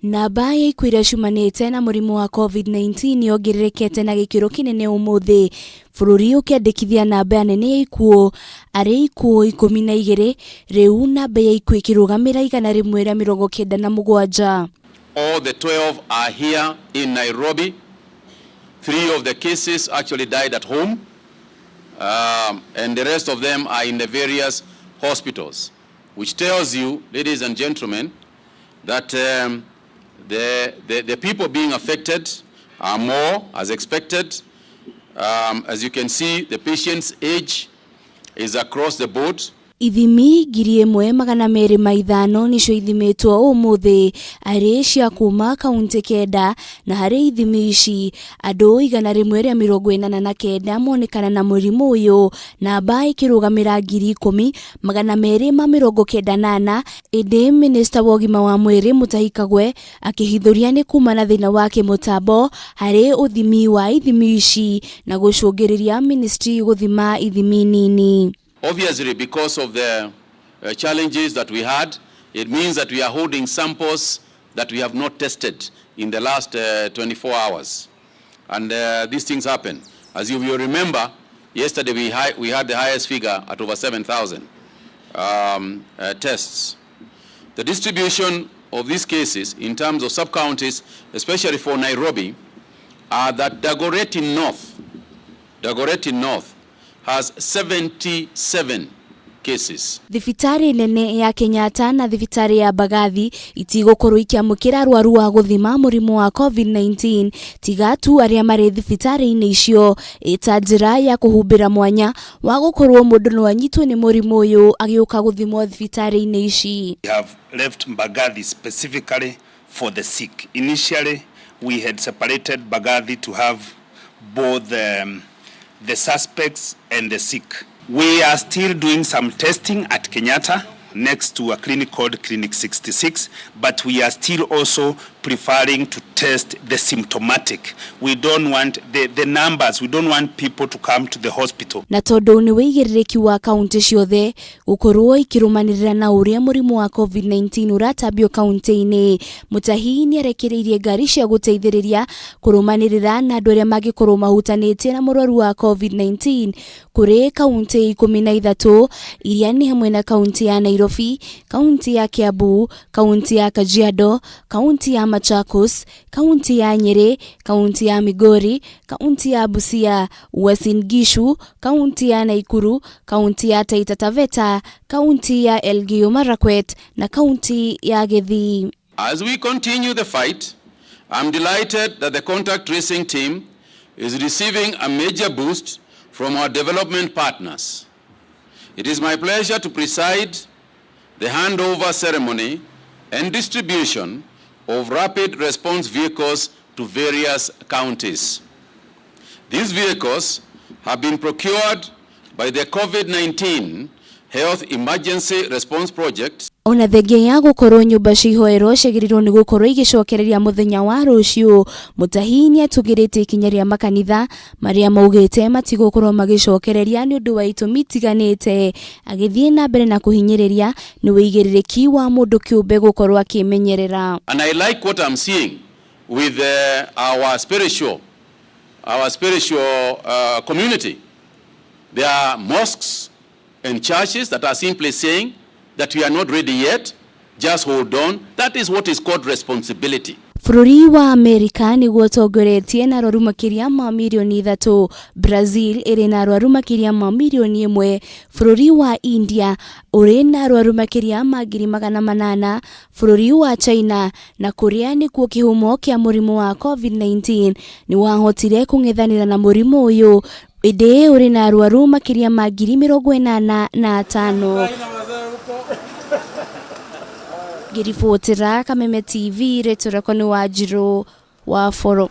Namba ya ikuira cumanite na murimu wa COVID-19 yongererekete na gikiro kinene umuthi. Bururi ukiandikithia namba nene ya ikuo ari ikuo 12 riu namba ya ikuo ikirugamira 197. All the 12 are here in Nairobi. 3 of the cases actually died at home, and the rest of them are in the various hospitals, which tells you, ladies and gentlemen, that the people being affected are more, as expected. As you can see, the patient's age is across the board. Ithimi 1,250 nicio ithimitwo umuthi ari cia kuma kaunti 9 na hari ithimi ici andu 149 monekana na murimu uyu, namba ikirugamira 10,298. Indi minista wa ugima wa mwiri Mutahi Kagwe akihithuria ni kuma na thina wa kimutambo hari uthimi wa ithimi ici na gucungiriria ministry guthima ithimi nini. Obviously, because of the challenges that we had, it means that we are holding samples that we have not tested in the last 24 hours. And these things happen. As you will remember, yesterday we had the highest figure at over 7,000 tests. The distribution of these cases in terms of sub-counties, especially for Nairobi, are that Dagoretti North has 77 cases. Thibitari nene ya Kenyatta na thibitari ya Bagathi itigukorwo ikiamukira arwaru wa guthima murimu wa COVID-19 tigatu aria mari thibitari-ini icio ita njira ya kuhumbira mwanya wa gukorwo mundu no anyitwo ni murimu uyu agiuka guthimwo thibitari-ini ici. We have left Bagathi specifically for the sick. Initially we had separated Bagathi to have both the suspects and the sick. We are still doing some testing at Kenyatta next to a clinic called Clinic 66, but we are still also preferring to test the symptomatic. We don't want the numbers, we don't want people to come to the hospital. Na tondu ni wigiririki wa kaunti ciothe gukorwo ikirumanirira na uria murimu wa COVID-19 uratabio kaunti-ini, Mutahi ni arekereirie ngari cia guteithiriria kurumanirira na andu aria magikorwo mahutanitie na murwaru wa COVID-19 kuri kaunti 13 iria ni hamwe na kaunti ya Nairobi, kaunti ya Kiambu, kaunti ya Kajiado, kaunti ya Machakos, kaunti ya Nyeri, kaunti ya Migori, kaunti ya Busia, Uasin Gishu, kaunti ya Nakuru, kaunti ya Taita Taveta, kaunti ya Elgeyo Marakwet na kaunti ya Githii. As we continue the fight, I'm delighted that the contact tracing team is receiving a major boost from our development partners. It is my pleasure to preside the handover ceremony and distribution of rapid response vehicles to various counties. These vehicles have been procured by the COVID-19 Health Emergency Response Project. Ona thengia ya gukorwo nyumba cihoerwo ciagĩrĩirwo ni gukorwo igicokereria muthenya wa ruciu, Mutahi ni atugirite ikinya ria makanitha maria maugite matigukorwo magicokereria ni undu wa itumi tiganite, agithie na mbere na kuhinyiriria ni wigiririki wa mundu kiumbe gukorwo akimenyerera. And I like what I'm seeing with our spiritual community. There are mosques and churches that are simply saying that we are not ready yet, just hold on. That is what is called responsibility. Bururi wa Amerika niguo tongoretie na arwaru makiria ma milioni 3, Brazil iri na arwaru makiria ma milioni 1, bururi wa India uri na arwaru makiria ma 800,000, bururi wa China na Korea nikuo kihumo kia murimu wa COVID-19 ni wahotire kung'ethanira na murimu uyu, indi uri na arwaru makiria ma 85,000. Girifotera Kameme TV, Retorako ni Wanjiru wa Foro.